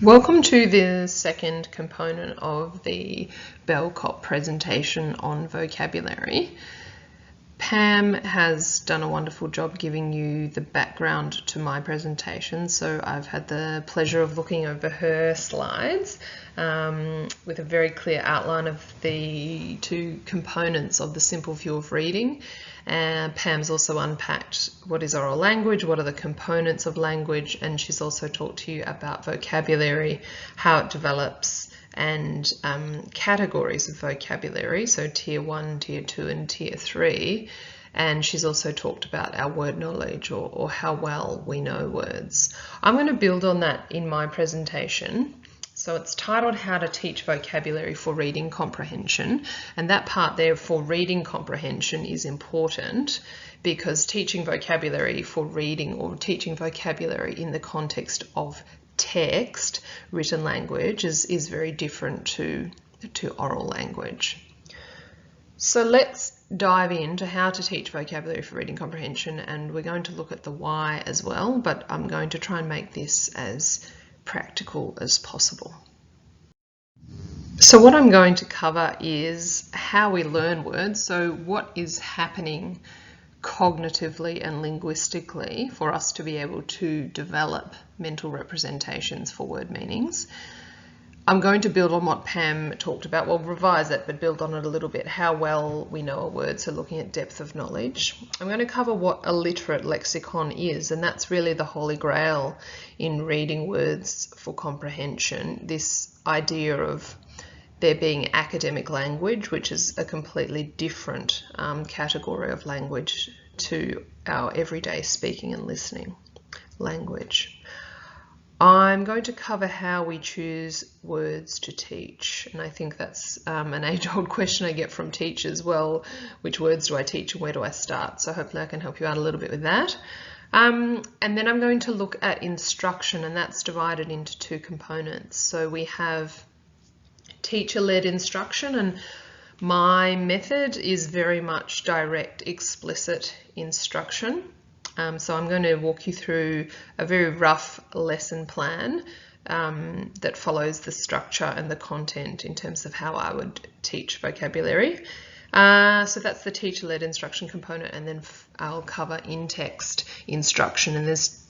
Welcome to the second component of the BELLCoP presentation on vocabulary. Pam has done a wonderful job giving you the background to my presentation, so I've had the pleasure of looking over her slides with a very clear outline of the two components of the simple view of reading. Pam's also unpacked what is oral language, what are the components of language, and she's also talked to you about vocabulary, how it develops, and categories of vocabulary, so tier 1, tier 2 and tier 3. And she's also talked about our word knowledge or how well we know words. I'm going to build on that in my presentation. So it's titled How to Teach Vocabulary for Reading Comprehension, and that part there for reading comprehension is important because teaching vocabulary for reading or teaching vocabulary in the context of text, written language, is very different to oral language. So let's dive into how to teach vocabulary for reading comprehension, and we're going to look at the why as well, but I'm going to try and make this as practical as possible. So what I'm going to cover is how we learn words, so what is happening cognitively and linguistically for us to be able to develop mental representations for word meanings. I'm going to build on what Pam talked about, well, revise it, but build on it a little bit, how well we know a word, so looking at depth of knowledge. I'm going to cover what a literate lexicon is, and that's really the holy grail in reading words for comprehension, this idea of there being academic language, which is a completely different category of language to our everyday speaking and listening language. I'm going to cover how we choose words to teach, and I think that's an age-old question I get from teachers. Well, which words do I teach and where do I start? So hopefully I can help you out a little bit with that. And then I'm going to look at instruction, and that's divided into two components. So we have teacher-led instruction, and my method is very much direct, explicit instruction. So I'm going to walk you through a very rough lesson plan that follows the structure and the content in terms of how I would teach vocabulary. So that's the teacher-led instruction component, and then I'll cover in-text instruction, and there's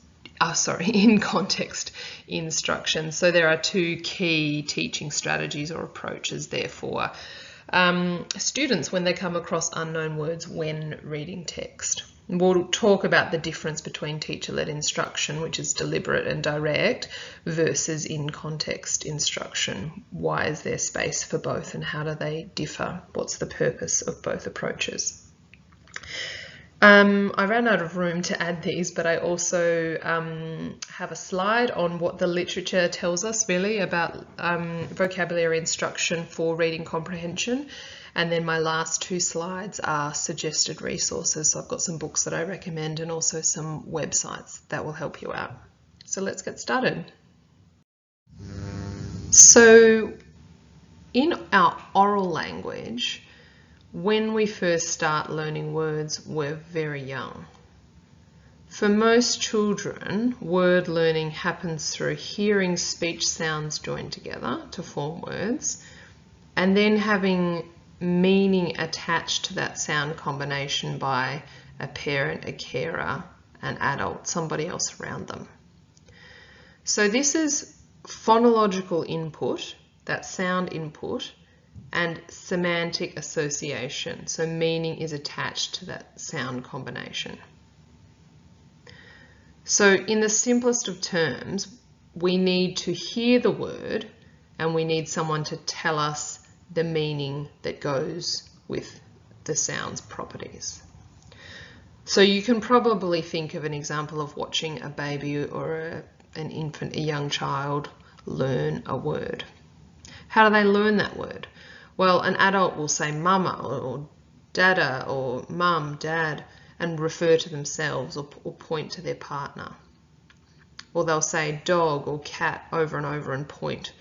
in context instruction. So there are two key teaching strategies or approaches there for students when they come across unknown words when reading text. We'll talk about the difference between teacher-led instruction, which is deliberate and direct, versus in-context instruction. Why is there space for both and how do they differ? What's the purpose of both approaches? I ran out of room to add these, but I also have a slide on what the literature tells us really about vocabulary instruction for reading comprehension. And then my last two slides are suggested resources. So I've got some books that I recommend and also some websites that will help you out. So let's get started. So in our oral language, when we first start learning words, we're very young. For most children, word learning happens through hearing speech sounds joined together to form words, and then having meaning attached to that sound combination by a parent, a carer, an adult, somebody else around them. So this is phonological input, that sound input, and semantic association. So meaning is attached to that sound combination. So in the simplest of terms, we need to hear the word and we need someone to tell us the meaning that goes with the sound's properties. So you can probably think of an example of watching a baby or an infant, a young child, learn a word. How do they learn that word? Well, an adult will say mama or dada or mum, dad, and refer to themselves or point to their partner. Or they'll say dog or cat over and over and point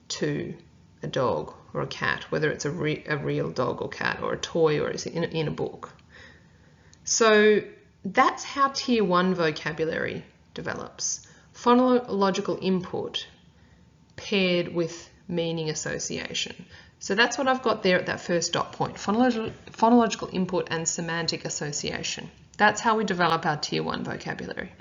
to a dog or a cat, whether it's a real dog or cat or a toy or it's in a book. So that's how tier 1 vocabulary develops. Phonological input paired with meaning association. So that's what I've got there at that first dot point, phonological input and semantic association. That's how we develop our Tier 1 vocabulary.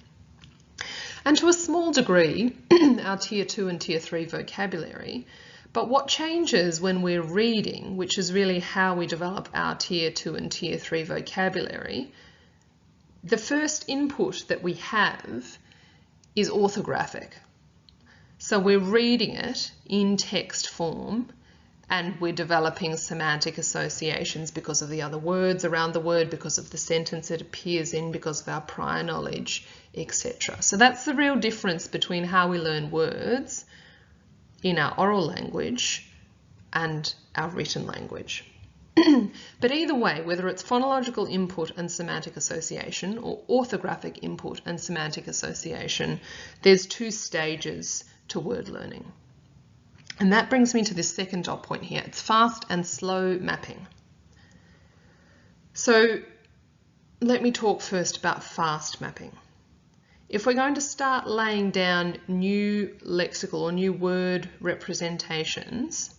And to a small degree, our Tier 2 and Tier 3 vocabulary. But what changes when we're reading, which is really how we develop our Tier 2 and Tier 3 vocabulary, the first input that we have is orthographic. So we're reading it in text form, and we're developing semantic associations because of the other words around the word, because of the sentence it appears in, because of our prior knowledge, etc. So that's the real difference between how we learn words in our oral language and our written language. But either way, whether it's phonological input and semantic association or orthographic input and semantic association, there's two stages to word learning. And that brings me to this second dot point here. It's fast and slow mapping. So let me talk first about fast mapping. If we're going to start laying down new lexical or new word representations,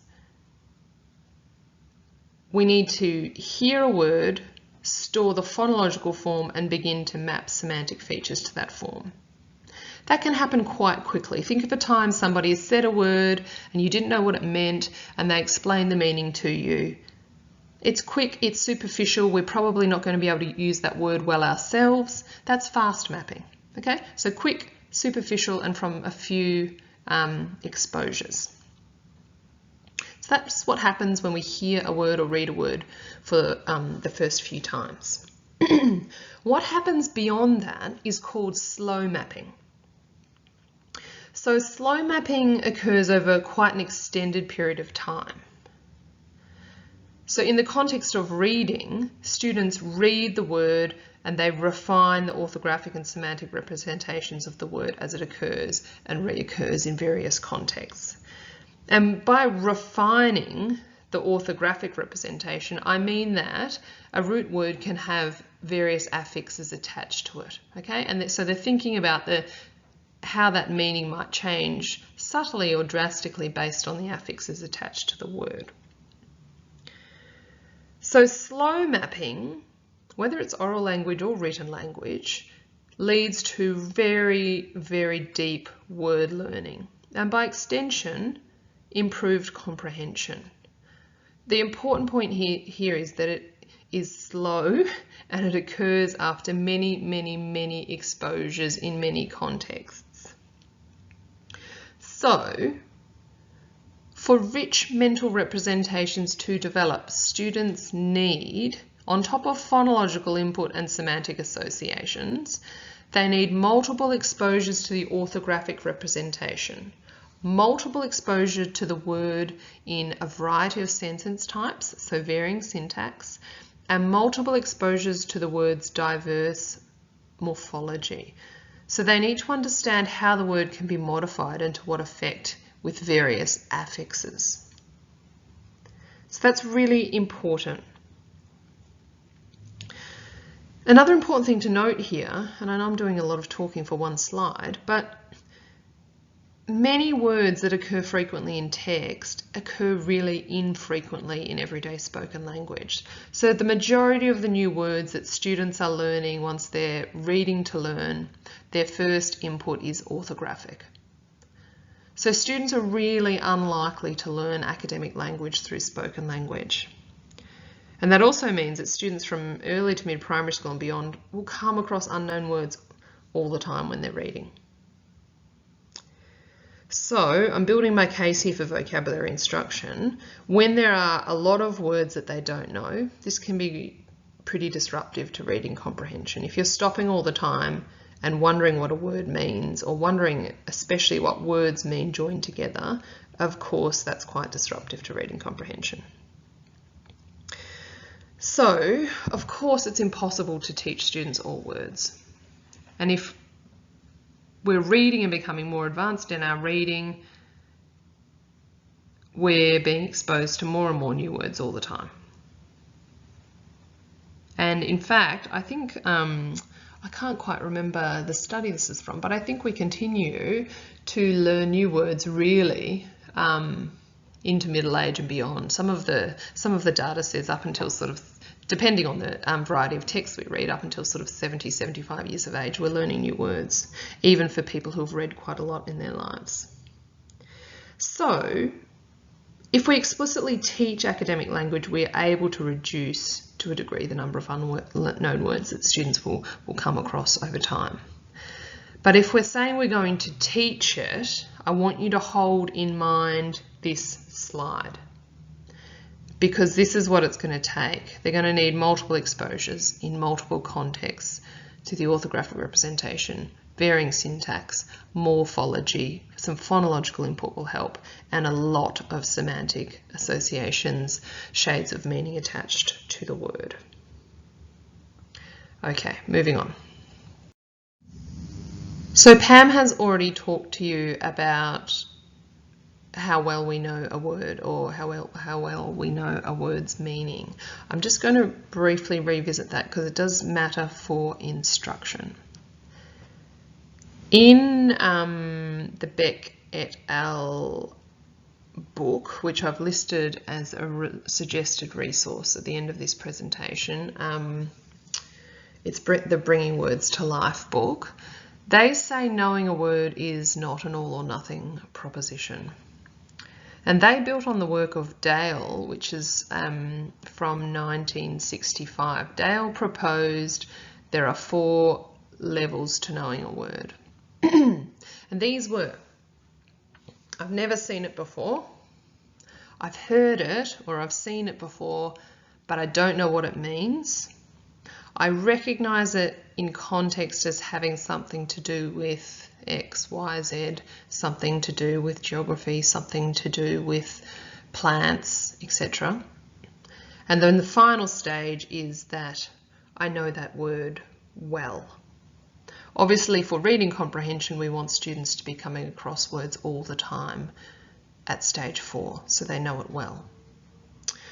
we need to hear a word, store the phonological form, and begin to map semantic features to that form. That can happen quite quickly. Think of a time somebody has said a word and you didn't know what it meant and they explained the meaning to you. It's quick, it's superficial, we're probably not going to be able to use that word well ourselves. That's fast mapping. Okay, so quick, superficial, and from a few exposures. So that's what happens when we hear a word or read a word for the first few times. What happens beyond that is called slow mapping. So slow mapping occurs over quite an extended period of time. So in the context of reading, students read the word and they refine the orthographic and semantic representations of the word as it occurs and reoccurs in various contexts. And by refining the orthographic representation, I mean that a root word can have various affixes attached to it, okay? And so they're thinking about how that meaning might change subtly or drastically based on the affixes attached to the word. So slow mapping, whether it's oral language or written language, leads to very, very deep word learning, and by extension, improved comprehension. The important point here is that it is slow and it occurs after many, many, many exposures in many contexts. So, for rich mental representations to develop, students need, on top of phonological input and semantic associations, they need multiple exposures to the orthographic representation, multiple exposure to the word in a variety of sentence types, so varying syntax, and multiple exposures to the word's diverse morphology. So they need to understand how the word can be modified and to what effect with various affixes. So that's really important. Another important thing to note here, and I know I'm doing a lot of talking for one slide, but many words that occur frequently in text occur really infrequently in everyday spoken language. So the majority of the new words that students are learning once they're reading to learn, their first input is orthographic. So students are really unlikely to learn academic language through spoken language. And that also means that students from early to mid-primary school and beyond will come across unknown words all the time when they're reading. So I'm building my case here for vocabulary instruction. When there are a lot of words that they don't know, this can be pretty disruptive to reading comprehension. If you're stopping all the time and wondering what a word means, or wondering especially what words mean joined together, of course that's quite disruptive to reading comprehension. So, of course it's impossible to teach students all words. And if we're reading and becoming more advanced in our reading, we're being exposed to more and more new words all the time. And in fact, I think I can't quite remember the study this is from, but I think we continue to learn new words really into middle age and beyond. Some of the data says up until sort of, depending on the variety of texts we read, up until sort of 70, 75 years of age, we're learning new words, even for people who've read quite a lot in their lives. So, if we explicitly teach academic language, we are able to reduce to a degree the number of unknown words that students will come across over time. But if we're saying we're going to teach it, I want you to hold in mind this slide, because this is what it's going to take. They're going to need multiple exposures in multiple contexts to the orthographic representation, varying syntax, morphology, some phonological input will help, and a lot of semantic associations, shades of meaning attached to the word. Okay, moving on. So Pam has already talked to you about how well we know a word, or how well we know a word's meaning. I'm just going to briefly revisit that because it does matter for instruction. In the Beck et al. Book, which I've listed as a suggested resource at the end of this presentation, it's the Bringing Words to Life book. They say knowing a word is not an all or nothing proposition. And they built on the work of Dale, which is from 1965. Dale proposed there are 4 levels to knowing a word. And these were: I've never seen it before, I've heard it or I've seen it before, but I don't know what it means. I recognize it in context as having something to do with X, Y, Z, something to do with geography, something to do with plants, etc. And then the final stage is that I know that word well. Obviously, for reading comprehension, we want students to be coming across words all the time at stage 4, so they know it well.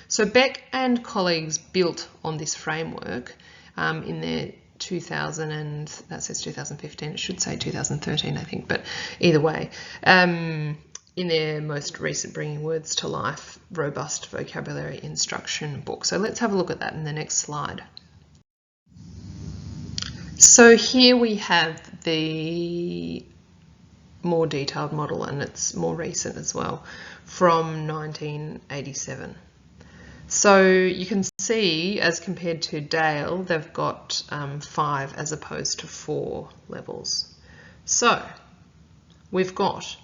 So Beck and colleagues built on this framework in their 2015, it should say 2013, I think, but either way, in their most recent Bringing Words to Life Robust Vocabulary Instruction book. So let's have a look at that in the next slide. So here we have the more detailed model, and it's more recent as well, from 1987. So you can see, as compared to Dale, they've got 5 as opposed to 4 levels. So we've got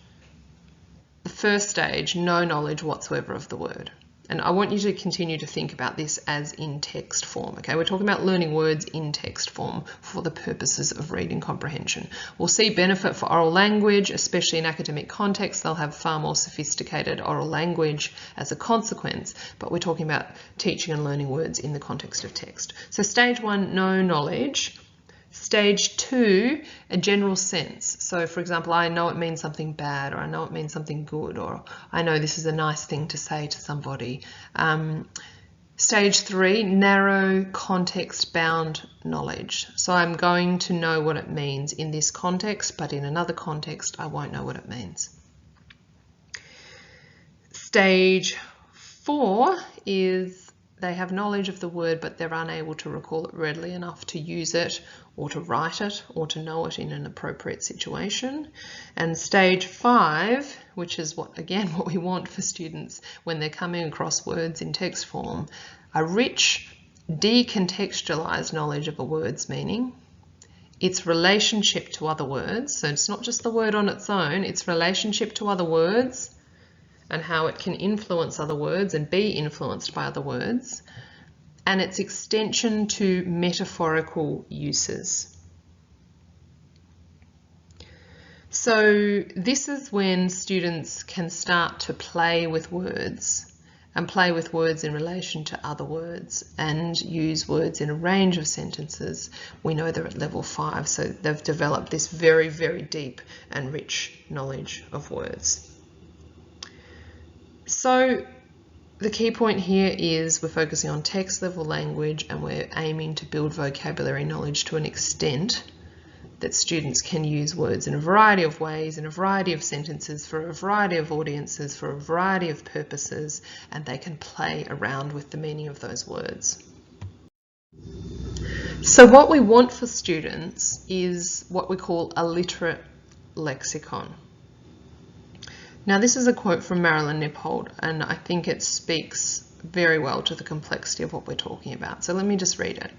the first stage, no knowledge whatsoever of the word. And I want you to continue to think about this as in text form, okay? We're talking about learning words in text form for the purposes of reading comprehension. We'll see benefit for oral language, especially in academic contexts. They'll have far more sophisticated oral language as a consequence, but we're talking about teaching and learning words in the context of text. So stage 1, no knowledge. Stage 2, a general sense. So for example, I know it means something bad, or I know it means something good, or I know this is a nice thing to say to somebody. Stage 3, narrow context-bound knowledge. So I'm going to know what it means in this context, but in another context, I won't know what it means. Stage 4 is they have knowledge of the word, but they're unable to recall it readily enough to use it, or to write it, or to know it in an appropriate situation. And stage 5, which is what we want for students when they're coming across words in text form, a rich, decontextualized knowledge of a word's meaning, its relationship to other words. So it's not just the word on its own, its relationship to other words, and how it can influence other words and be influenced by other words, and its extension to metaphorical uses. So this is when students can start to play with words, and play with words in relation to other words, and use words in a range of sentences. We know they're at level 5, so they've developed this very, very deep and rich knowledge of words. So the key point here is we're focusing on text level language, and we're aiming to build vocabulary knowledge to an extent that students can use words in a variety of ways, in a variety of sentences, for a variety of audiences, for a variety of purposes, and they can play around with the meaning of those words. So what we want for students is what we call a literate lexicon. Now, this is a quote from Marilyn Nippold, and I think it speaks very well to the complexity of what we're talking about. So let me just read it.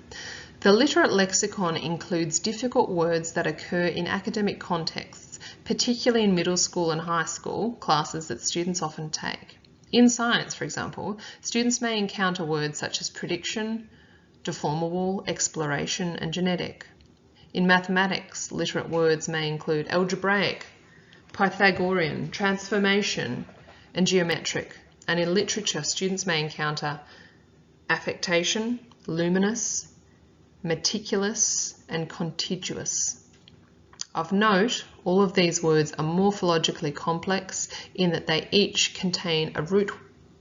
The literate lexicon includes difficult words that occur in academic contexts, particularly in middle school and high school classes that students often take. In science, for example, students may encounter words such as prediction, deformable, exploration, and genetic. In mathematics, literate words may include algebraic, Pythagorean, transformation, and geometric. And in literature, students may encounter affectation, luminous, meticulous, and contiguous. Of note, all of these words are morphologically complex in that they each contain a root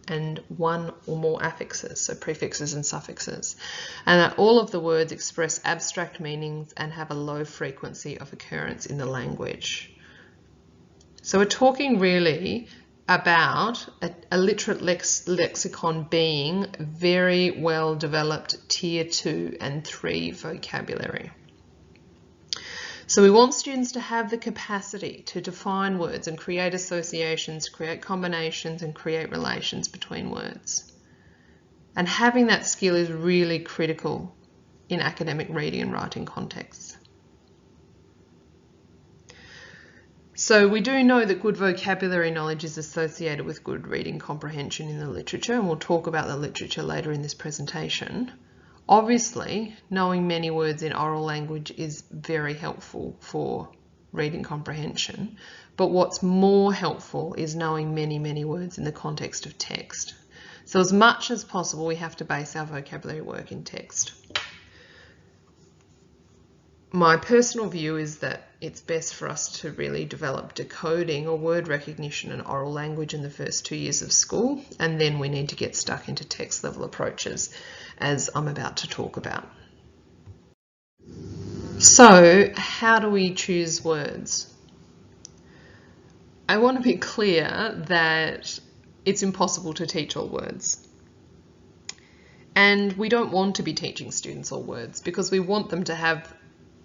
and one or more affixes, so prefixes and suffixes, and that all of the words express abstract meanings and have a low frequency of occurrence in the language. So we're talking really about a literate lexicon being very well developed tier 2 and 3 vocabulary. So we want students to have the capacity to define words and create associations, create combinations, and create relations between words. And having that skill is really critical in academic reading and writing contexts. So we do know that good vocabulary knowledge is associated with good reading comprehension in the literature, and we'll talk about the literature later in this presentation. Obviously, knowing many words in oral language is very helpful for reading comprehension, but what's more helpful is knowing many, many words in the context of text. So as much as possible, we have to base our vocabulary work in text. My personal view is that it's best for us to really develop decoding or word recognition and oral language in the first 2 years of school, and then we need to get stuck into text level approaches, as I'm about to talk about. So, how do we choose words? I want to be clear that it's impossible to teach all words. And we don't want to be teaching students all words because we want them to have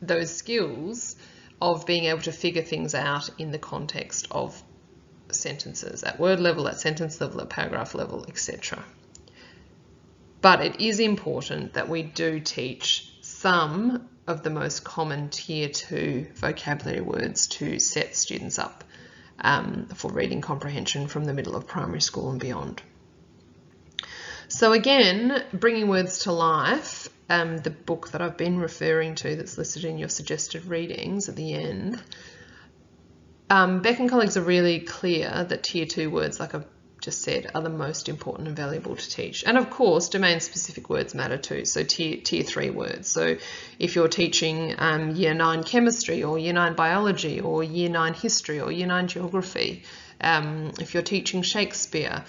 those skills of being able to figure things out in the context of sentences at word level, at sentence level, at paragraph level, etc. But it is important that we do teach some of the most common tier 2 vocabulary words to set students up for reading comprehension from the middle of primary school and beyond. So again, bringing words to life, the book that I've been referring to that's listed in your suggested readings at the end, Beck and colleagues are really clear that tier 2 words, like I've just said, are the most important and valuable to teach. And of course, domain-specific words matter too, so tier 3 words. So if you're teaching year 9 chemistry or year 9 biology or year 9 history or year 9 geography, if you're teaching Shakespeare,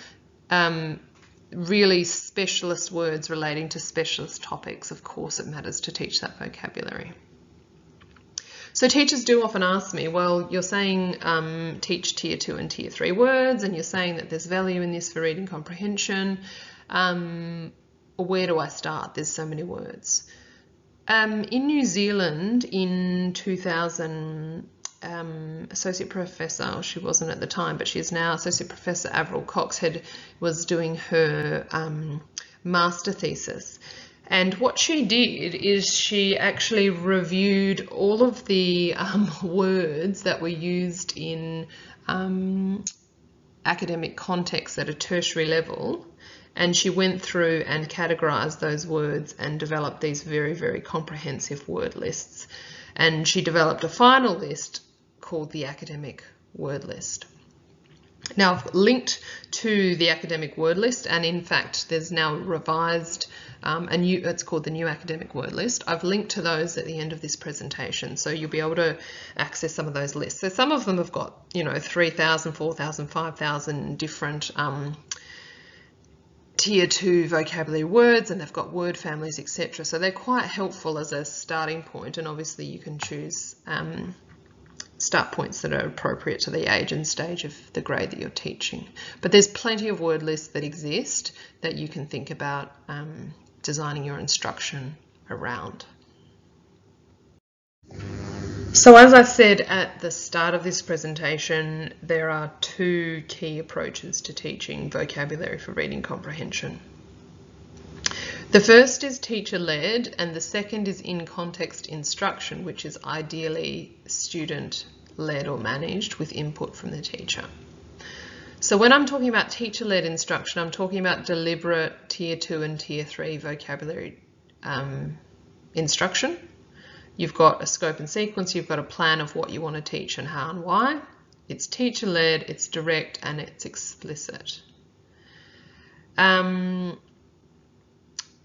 really specialist words relating to specialist topics, of course it matters to teach that vocabulary. So teachers do often ask me, well, you're saying teach tier 2 and tier 3 words, and you're saying that there's value in this for reading comprehension. Where do I start? There's so many words. In New Zealand in 2000, Associate Professor, she wasn't at the time, but she is now, Associate Professor Avril Coxhead was doing her master thesis. And what she did is she actually reviewed all of the words that were used in academic contexts at a tertiary level, and she went through and categorized those words and developed these very, very comprehensive word lists. And she developed a final list called the academic word list. Now, I've linked to the academic word list, and in fact there's now revised it's called the new academic word list. I've linked to those at the end of this presentation, so you'll be able to access some of those lists. So some of them have got, 3,000, 4,000, 5,000 different tier 2 vocabulary words, and they've got word families, etc. So they're quite helpful as a starting point, and obviously you can choose start points that are appropriate to the age and stage of the grade that you're teaching. But there's plenty of word lists that exist that you can think about designing your instruction around. So as I said at the start of this presentation, there are two key approaches to teaching vocabulary for reading comprehension. The first is teacher-led, and the second is in-context instruction, which is ideally student-led or managed with input from the teacher. So when I'm talking about teacher-led instruction, I'm talking about deliberate tier 2 and tier 3 vocabulary instruction. You've got a scope and sequence, you've got a plan of what you want to teach and how and why. It's teacher-led, it's direct, and it's explicit.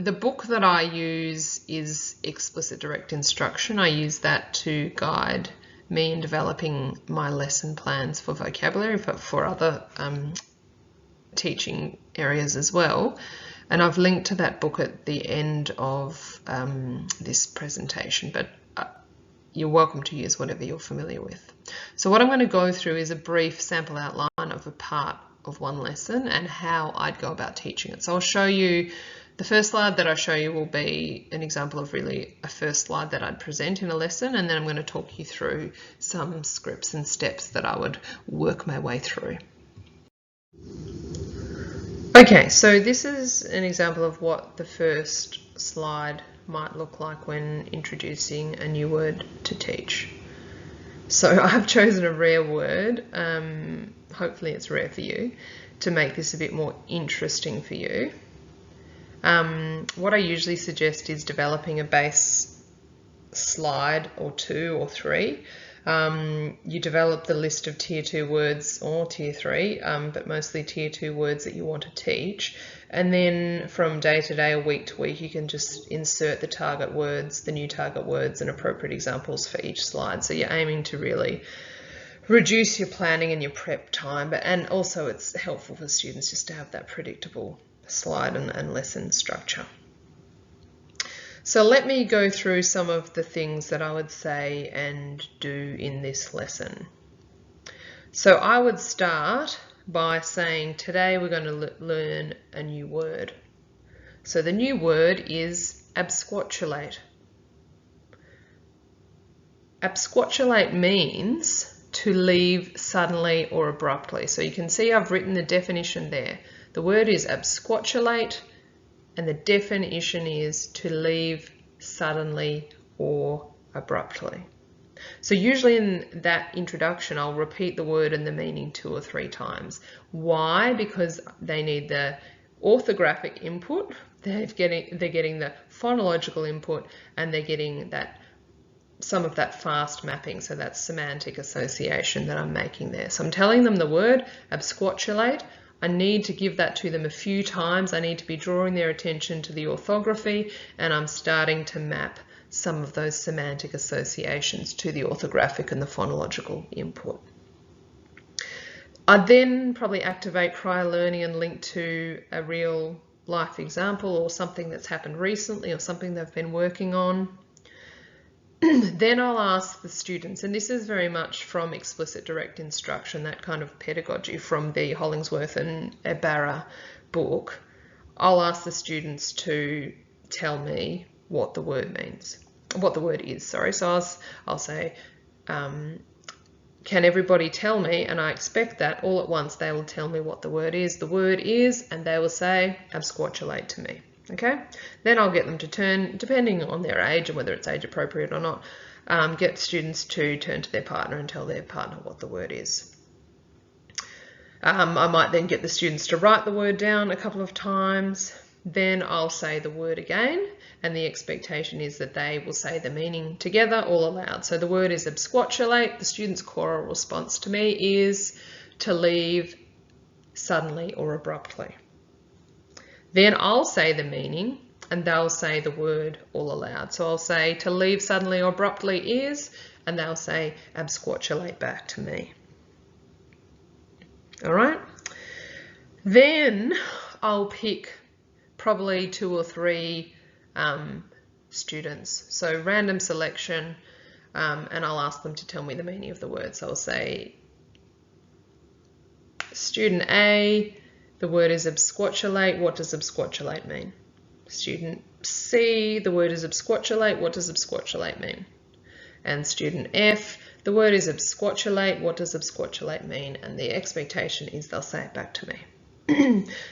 The book that I use is Explicit Direct Instruction. I use that to guide me in developing my lesson plans for vocabulary, but for other teaching areas as well. And I've linked to that book at the end of this presentation, but you're welcome to use whatever you're familiar with. So what I'm going to go through is a brief sample outline of a part of one lesson and how I'd go about teaching it. So I'll show you, the first slide that I show you will be an example of really a first slide that I'd present in a lesson, and then I'm going to talk you through some scripts and steps that I would work my way through. Okay, so this is an example of what the first slide might look like when introducing a new word to teach. So I've chosen a rare word, hopefully it's rare for you, to make this a bit more interesting for you. What I usually suggest is developing a base slide or 2 or 3. You develop the list of tier 2 words or tier 3, but mostly tier 2 words that you want to teach. And then from day to day or week to week, you can just insert the target words, the new target words and appropriate examples for each slide. So you're aiming to really reduce your planning and your prep time, and also it's helpful for students just to have that predictable slide and lesson structure. So let me go through some of the things that I would say and do in this lesson. So I would start by saying today we're going to learn a new word. So the new word is absquatulate. Absquatulate means to leave suddenly or abruptly. So you can see I've written the definition there. The word is absquatulate, and the definition is to leave suddenly or abruptly. So usually in that introduction, I'll repeat the word and the meaning 2 or 3 times. Why? Because they need the orthographic input, they're getting the phonological input, and they're getting some of that fast mapping, so that's semantic association that I'm making there. So I'm telling them the word absquatulate. I need to give that to them a few times. I need to be drawing their attention to the orthography, and I'm starting to map some of those semantic associations to the orthographic and the phonological input. I'd then probably activate prior learning and link to a real life example or something that's happened recently or something they've been working on. Then I'll ask the students, and this is very much from Explicit Direct Instruction, that kind of pedagogy from the Hollingsworth and Ibarra book. I'll ask the students to tell me what the word means, what the word is, sorry. So I'll say, can everybody tell me? And I expect that all at once they will tell me what the word is. The word is, and they will say, absquatulate to me. Okay, then I'll get them to turn, depending on their age and whether it's age appropriate or not, get students to turn to their partner and tell their partner what the word is. I might then get the students to write the word down a couple of times. Then I'll say the word again, and the expectation is that they will say the meaning together, all aloud. So the word is absquatulate. The student's choral response to me is to leave suddenly or abruptly. Then I'll say the meaning, and they'll say the word all aloud. So I'll say to leave suddenly or abruptly is, and they'll say absquatulate back to me. All right. Then I'll pick probably 2 or 3 students. So random selection, and I'll ask them to tell me the meaning of the word. So I'll say, student A, the word is absquatulate. What does absquatulate mean? Student C, the word is absquatulate. What does absquatulate mean? And student F, the word is absquatulate. What does absquatulate mean? And the expectation is they'll say it back to me.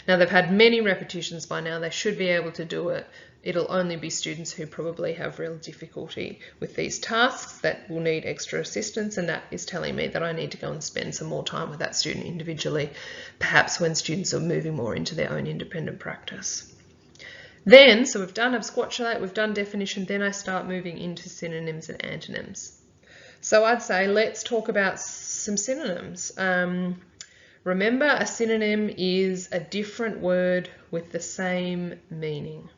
Now they've had many repetitions by now. They should be able to do it. It'll only be students who probably have real difficulty with these tasks that will need extra assistance, and that is telling me that I need to go and spend some more time with that student individually, perhaps when students are moving more into their own independent practice. Then, so we've done absquatulate, we've done definition, then I start moving into synonyms and antonyms. So I'd say let's talk about some synonyms. Remember, a synonym is a different word with the same meaning.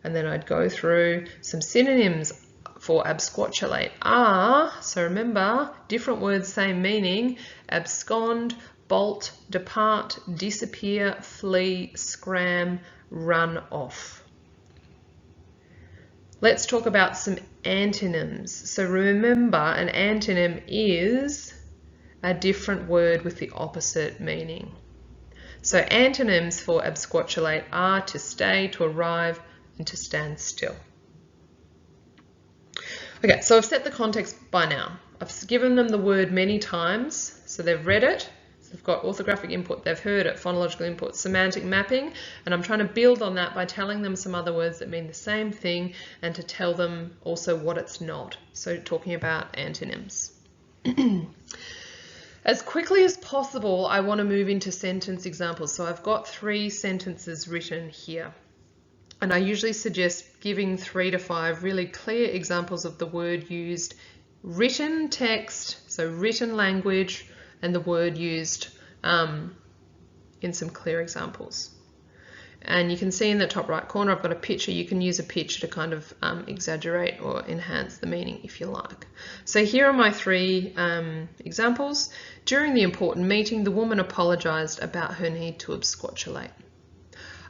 And then I'd go through some synonyms for absquatulate are, so remember, different words, same meaning: abscond, bolt, depart, disappear, flee, scram, run off. Let's talk about some antonyms. So remember, an antonym is a different word with the opposite meaning. So antonyms for absquatulate are to stay, to arrive, and to stand still. Okay, so I've set the context by now. I've given them the word many times, so they've read it, so they've got orthographic input, they've heard it, phonological input, semantic mapping, and I'm trying to build on that by telling them some other words that mean the same thing and to tell them also what it's not. So talking about antonyms. As quickly as possible, I want to move into sentence examples. So I've got 3 sentences written here. And I usually suggest giving 3 to 5 really clear examples of the word used, written text, so written language, and the word used in some clear examples. And you can see in the top right corner, I've got a picture. You can use a picture to kind of exaggerate or enhance the meaning if you like. So here are my 3 examples. During the important meeting, the woman apologized about her need to absquatulate.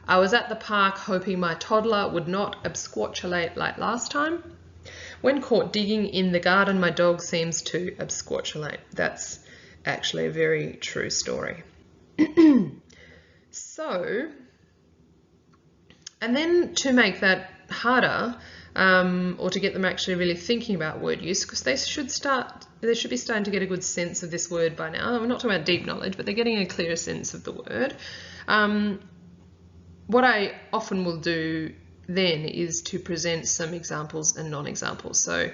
I was at the park hoping my toddler would not absquatulate like last time. When caught digging in the garden, my dog seems to absquatulate. That's actually a very true story. So, and then to make that harder, or to get them actually really thinking about word use, because they should be starting to get a good sense of this word by now. We're not talking about deep knowledge, but they're getting a clearer sense of the word. What I often will do then is to present some examples and non-examples. So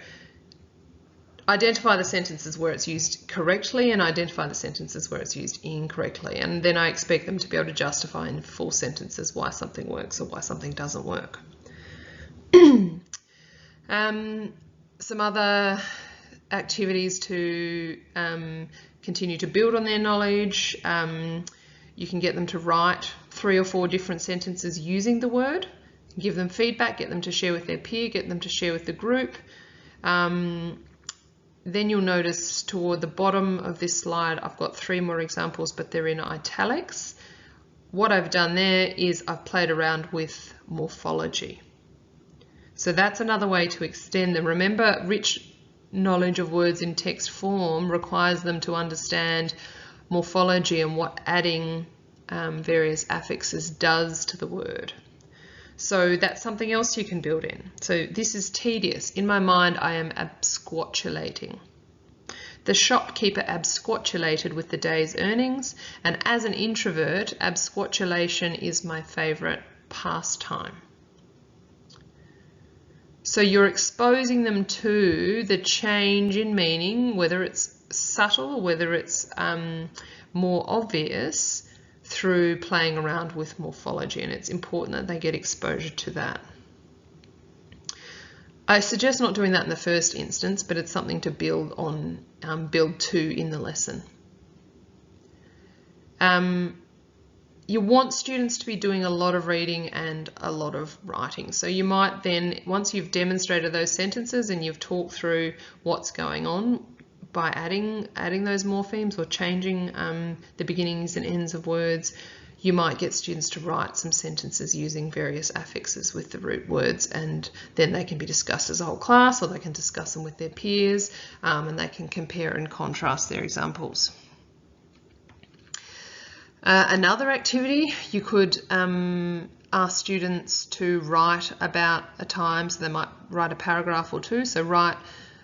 identify the sentences where it's used correctly and identify the sentences where it's used incorrectly. And then I expect them to be able to justify in full sentences why something works or why something doesn't work. Some other activities to continue to build on their knowledge. You can get them to write 3 or 4 different sentences using the word, give them feedback, get them to share with their peer, get them to share with the group. Then you'll notice toward the bottom of this slide, I've got 3 more examples, but they're in italics. What I've done there is I've played around with morphology. So that's another way to extend them. Remember, rich knowledge of words in text form requires them to understand morphology and what adding various affixes does to the word. So that's something else you can build in. So this is tedious. In my mind, I am absquatulating. The shopkeeper absquatulated with the day's earnings, and as an introvert, absquatulation is my favorite pastime. So you're exposing them to the change in meaning, whether it's subtle, whether it's more obvious, through playing around with morphology, and it's important that they get exposure to that. I suggest not doing that in the first instance, but it's something to build on, build to in the lesson. You want students to be doing a lot of reading and a lot of writing. So you might then, once you've demonstrated those sentences and you've talked through what's going on, by adding those morphemes or changing the beginnings and ends of words, you might get students to write some sentences using various affixes with the root words, and then they can be discussed as a whole class, or they can discuss them with their peers, and they can compare and contrast their examples. Another activity, you could ask students to write about a time, so they might write a paragraph or two, so write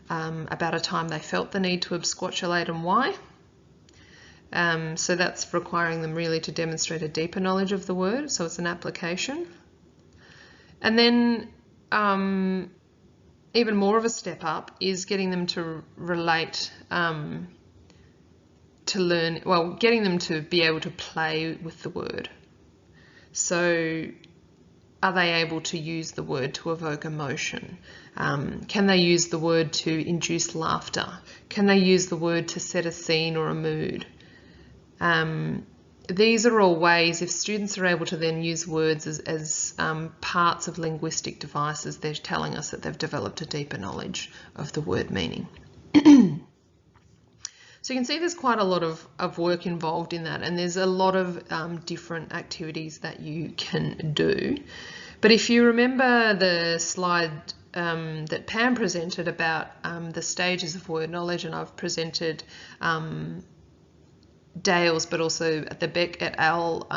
about a time they felt the need to absquatulate and why. So that's requiring them really to demonstrate a deeper knowledge of the word, so it's an application. And then even more of a step up is getting them to relate, getting them to be able to play with the word. So are they able to use the word to evoke emotion? Can they use the word to induce laughter? Can they use the word to set a scene or a mood? These are all ways, if students are able to then use words as parts of linguistic devices, they're telling us that they've developed a deeper knowledge of the word meaning. So you can see there's quite a lot of work involved in that, and there's a lot of different activities that you can do. But if you remember the slide that Pam presented about the stages of word knowledge, and I've presented Dale's, but also the Beck et al.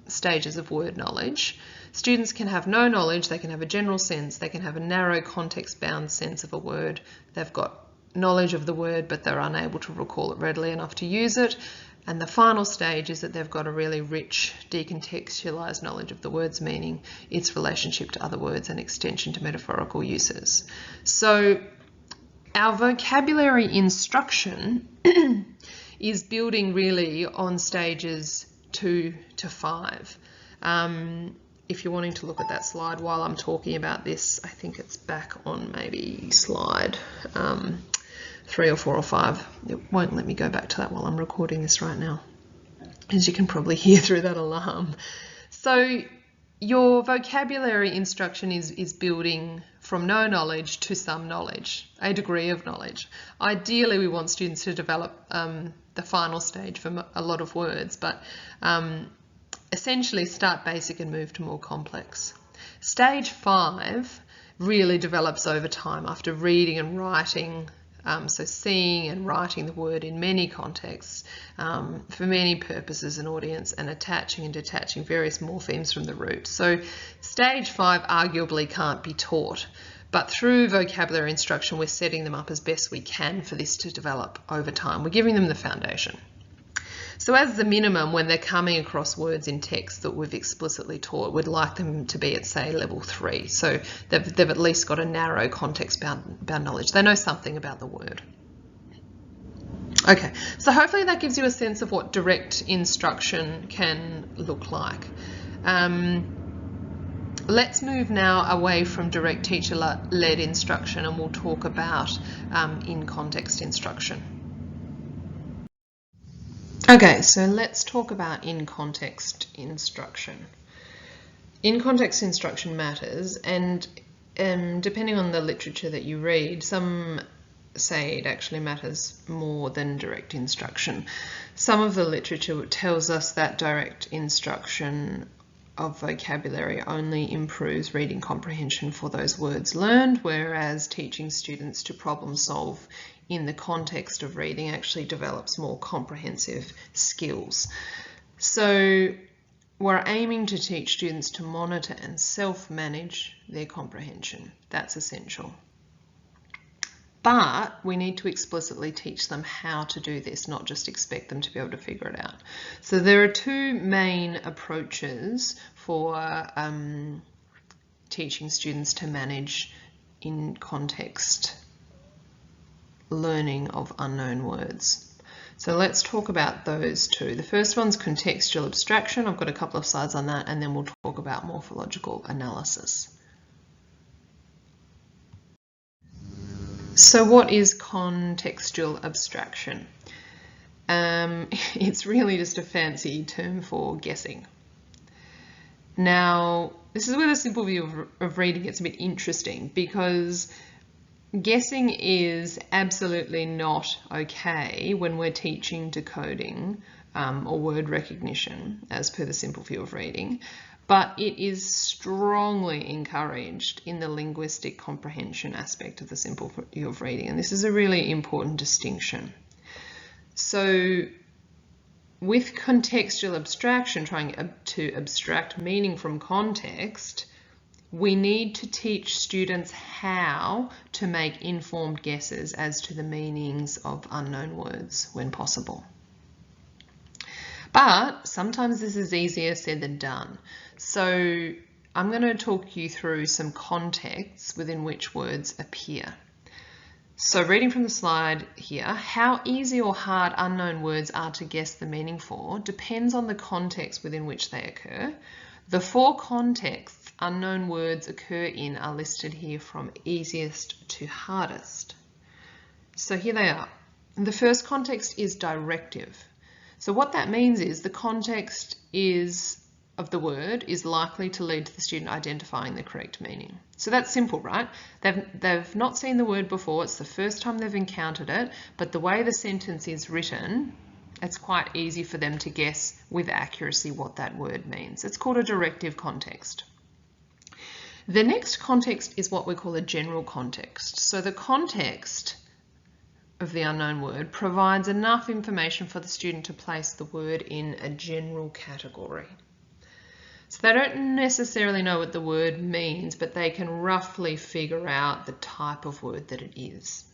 Stages of word knowledge. Students can have no knowledge, they can have a general sense, they can have a narrow context-bound sense of a word. They've got knowledge of the word, but they're unable to recall it readily enough to use it. And the final stage is that they've got a really rich, decontextualized knowledge of the word's meaning, its relationship to other words, and extension to metaphorical uses. So our vocabulary instruction is building really on stages 2 to 5. If you're wanting to look at that slide while I'm talking about this, I think it's back on maybe slide 3 or 4 or 5. It won't let me go back to that while I'm recording this right now, as you can probably hear through that alarm. So your vocabulary instruction is building from no knowledge to some knowledge, a degree of knowledge. Ideally, we want students to develop the final stage for a lot of words, but essentially start basic and move to more complex. Stage 5 really develops over time after reading and writing, so seeing and writing the word in many contexts, for many purposes and audience, and attaching and detaching various morphemes from the root. So stage 5 arguably can't be taught, but through vocabulary instruction we're setting them up as best we can for this to develop over time. We're giving them the foundation. So as the minimum, when they're coming across words in text that we've explicitly taught, we'd like them to be at, say, level 3. So they've at least got a narrow context-bound knowledge. They know something about the word. Okay, so hopefully that gives you a sense of what direct instruction can look like. Let's move now away from direct teacher-led instruction, and we'll talk about in-context instruction. Okay, so let's talk about in-context instruction. In-context instruction matters, and depending on the literature that you read, some say it actually matters more than direct instruction. Some of the literature tells us that direct instruction of vocabulary only improves reading comprehension for those words learned, whereas teaching students to problem solve in the context of reading actually develops more comprehensive skills. So we're aiming to teach students to monitor and self-manage their comprehension. That's essential. But we need to explicitly teach them how to do this, not just expect them to be able to figure it out. So there are two main approaches for teaching students to manage in context learning of unknown words. So let's talk about those two. The first one's contextual abstraction. I've got a couple of slides on that, and then we'll talk about morphological analysis. So what is contextual abstraction? It's really just a fancy term for guessing. Now, this is where the simple view of reading gets a bit interesting, because guessing is absolutely not okay when we're teaching decoding or word recognition as per the simple view of reading, but it is strongly encouraged in the linguistic comprehension aspect of the simple view of reading, and this is a really important distinction. So with contextual abstraction, trying to abstract meaning from context, we need to teach students how to make informed guesses as to the meanings of unknown words when possible. But sometimes this is easier said than done. So I'm going to talk you through some contexts within which words appear. So reading from the slide here, how easy or hard unknown words are to guess the meaning for depends on the context within which they occur. The 4 contexts unknown words occur in are listed here from easiest to hardest. So here they are. The first context is directive. So what that means is the context of the word is likely to lead to the student identifying the correct meaning. So that's simple, right? They've not seen the word before, it's the first time they've encountered it, but the way the sentence is written, it's quite easy for them to guess with accuracy what that word means. It's called a directive context. The next context is what we call a general context. So the context of the unknown word provides enough information for the student to place the word in a general category. So they don't necessarily know what the word means, but they can roughly figure out the type of word that it is.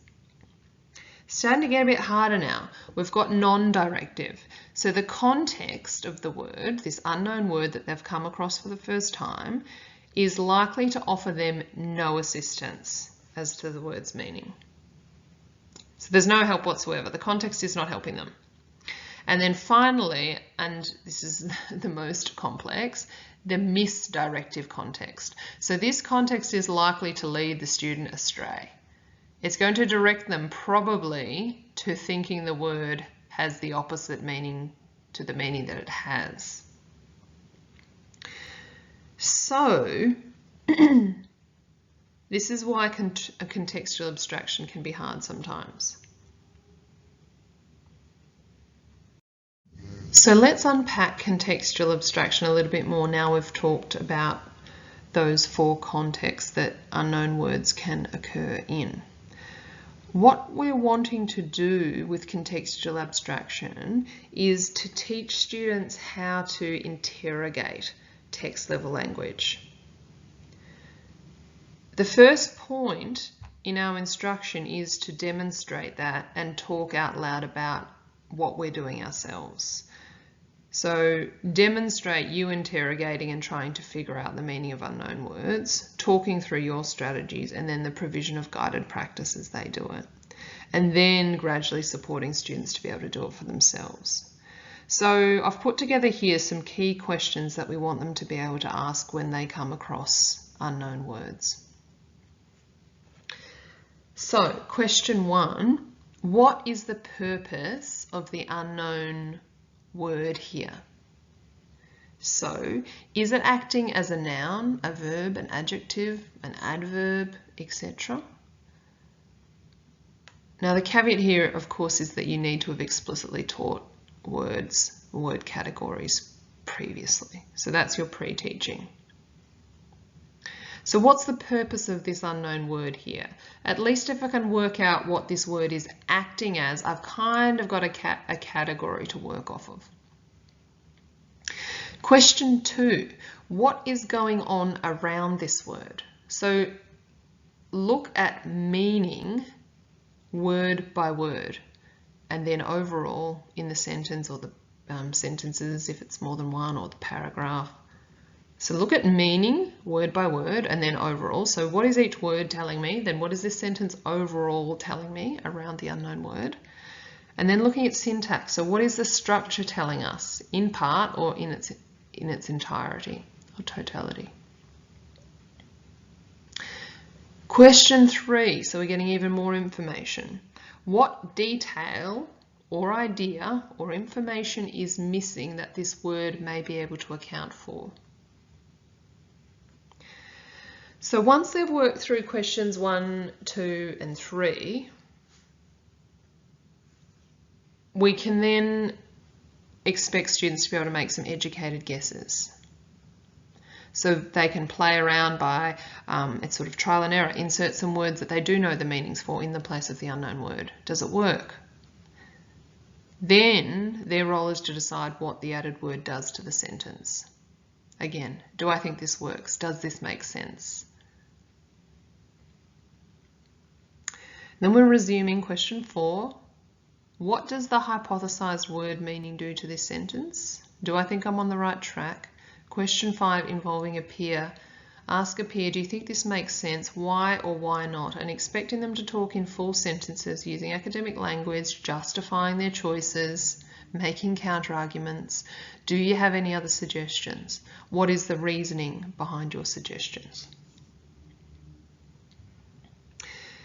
Starting to get a bit harder now. We've got non-directive. So the context of the word, this unknown word that they've come across for the first time, is likely to offer them no assistance as to the word's meaning. So there's no help whatsoever. The context is not helping them. And then finally, and this is the most complex, the misdirective context. So this context is likely to lead the student astray. It's going to direct them probably to thinking the word has the opposite meaning to the meaning that it has. So this is why a contextual abstraction can be hard sometimes. So let's unpack contextual abstraction a little bit more now we've talked about those 4 contexts that unknown words can occur in. What we're wanting to do with contextual abstraction is to teach students how to interrogate text-level language. The first point in our instruction is to demonstrate that and talk out loud about what we're doing ourselves. So demonstrate you interrogating and trying to figure out the meaning of unknown words, talking through your strategies, and then the provision of guided practice as they do it. And then gradually supporting students to be able to do it for themselves. So I've put together here some key questions that we want them to be able to ask when they come across unknown words. So question 1, what is the purpose of the unknown word here? So is it acting as a noun, a verb, an adjective, an adverb, etc.? Now the caveat here, of course, is that you need to have explicitly taught words, word categories previously. So that's your pre-teaching. So what's the purpose of this unknown word here? At least if I can work out what this word is acting as, I've kind of got a category to work off of. Question 2, what is going on around this word? So look at meaning word by word, and then overall in the sentence or the sentences if it's more than one, or the paragraph. So look at meaning word by word and then overall. So what is each word telling me? Then what is this sentence overall telling me around the unknown word? And then looking at syntax. So what is the structure telling us in part or in its entirety or totality? Question 3. So we're getting even more information. What detail or idea or information is missing that this word may be able to account for? So once they've worked through questions 1, 2, and 3, we can then expect students to be able to make some educated guesses. So they can play around by, it's sort of trial and error, insert some words that they do know the meanings for in the place of the unknown word. Does it work? Then their role is to decide what the added word does to the sentence. Again, do I think this works? Does this make sense? Then we're resuming question 4. What does the hypothesized word meaning do to this sentence? Do I think I'm on the right track? Question 5 involving a peer. Ask a peer, do you think this makes sense? Why or why not? And expecting them to talk in full sentences using academic language, justifying their choices, making counter-arguments. Do you have any other suggestions? What is the reasoning behind your suggestions?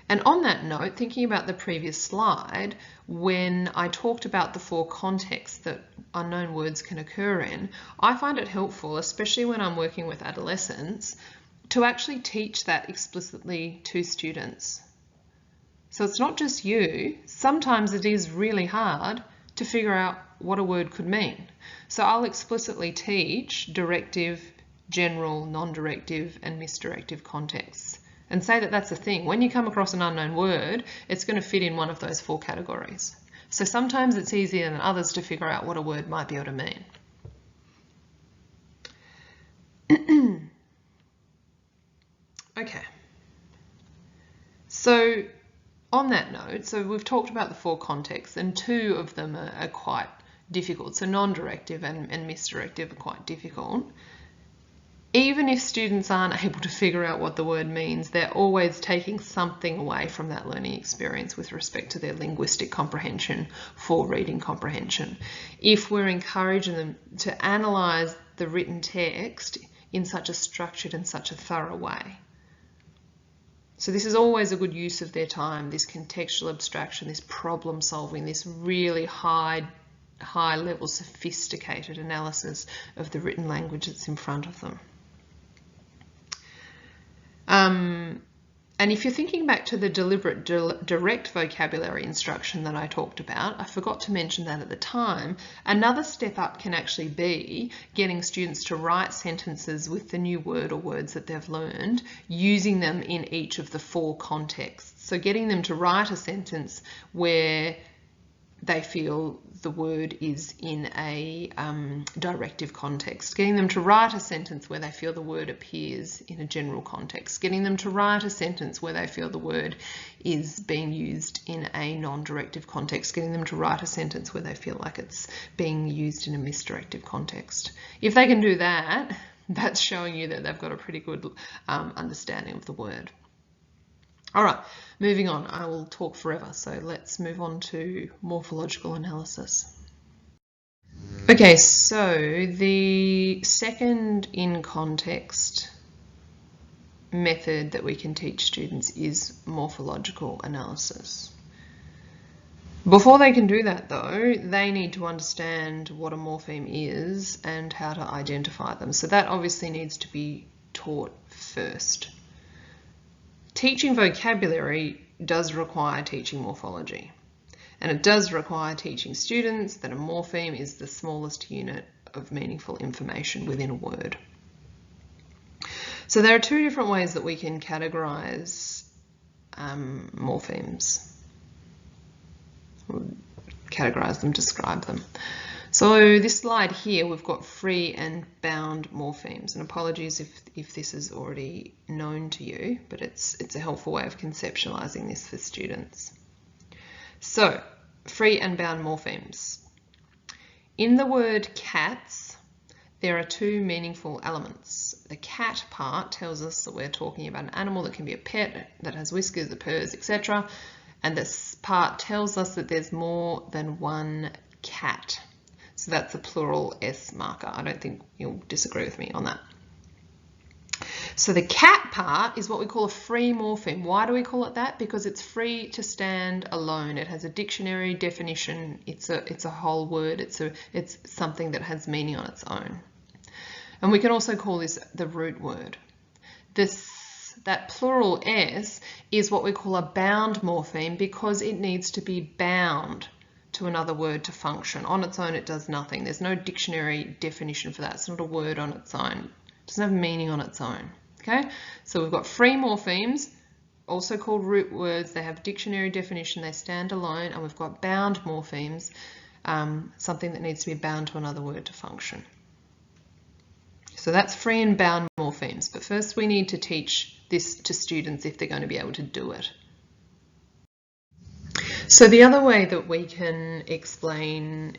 And on that note, thinking about the previous slide, when I talked about the 4 contexts that unknown words can occur in, I find it helpful, especially when I'm working with adolescents, to actually teach that explicitly to students. So it's not just you. Sometimes it is really hard to figure out what a word could mean. So I'll explicitly teach directive, general, non-directive, and misdirective contexts, and say that that's a thing. When you come across an unknown word, it's going to fit in one of those 4 categories. So sometimes it's easier than others to figure out what a word might be able to mean. Okay. So on that note, so we've talked about the 4 contexts, and 2 of them are quite difficult. So non-directive and misdirective are quite difficult. Even if students aren't able to figure out what the word means, they're always taking something away from that learning experience with respect to their linguistic comprehension for reading comprehension. If we're encouraging them to analyse the written text in such a structured and such a thorough way. So this is always a good use of their time, this contextual abstraction, this problem solving, this really high level sophisticated analysis of the written language that's in front of them. And if you're thinking back to the deliberate direct vocabulary instruction that I talked about, I forgot to mention that at the time, another step up can actually be getting students to write sentences with the new word or words that they've learned, using them in each of the 4 contexts. So getting them to write a sentence where they feel the word is in a directive context, getting them to write a sentence where they feel the word appears in a general context, getting them to write a sentence where they feel the word is being used in a non-directive context, getting them to write a sentence where they feel like it's being used in a misdirective context. If they can do that, that's showing you that they've got a pretty good understanding of the word. All right, moving on. I will talk forever, so let's move on to morphological analysis. Okay, so the second in context method that we can teach students is morphological analysis. Before they can do that though, they need to understand what a morpheme is and how to identify them. So that obviously needs to be taught first. Teaching vocabulary does require teaching morphology, and it does require teaching students that a morpheme is the smallest unit of meaningful information within a word. So there are 2 different ways that we can categorize morphemes. We'll categorize them, describe them. So this slide here, we've got free and bound morphemes, and apologies if this is already known to you, but it's a helpful way of conceptualizing this for students. So free and bound morphemes. In the word cats, there are 2 meaningful elements. The cat part tells us that we're talking about an animal that can be a pet, that has whiskers, that purrs, etc. And this part tells us that there's more than one cat. So that's a plural S marker. I don't think you'll disagree with me on that. So the cat part is what we call a free morpheme. Why do we call it that? Because it's free to stand alone. It has a dictionary definition. It's a whole word. It's something that has meaning on its own. And we can also call this the root word. That plural S is what we call a bound morpheme because it needs to be bound to another word to function. On its own, it does nothing. There's no dictionary definition for that. It's not a word on its own. It doesn't have meaning on its own. Okay, so we've got free morphemes, also called root words. They have dictionary definition. They stand alone. And we've got bound morphemes, something that needs to be bound to another word to function. So that's free and bound morphemes. But first we need to teach this to students if they're going to be able to do it. So the other way that we can explain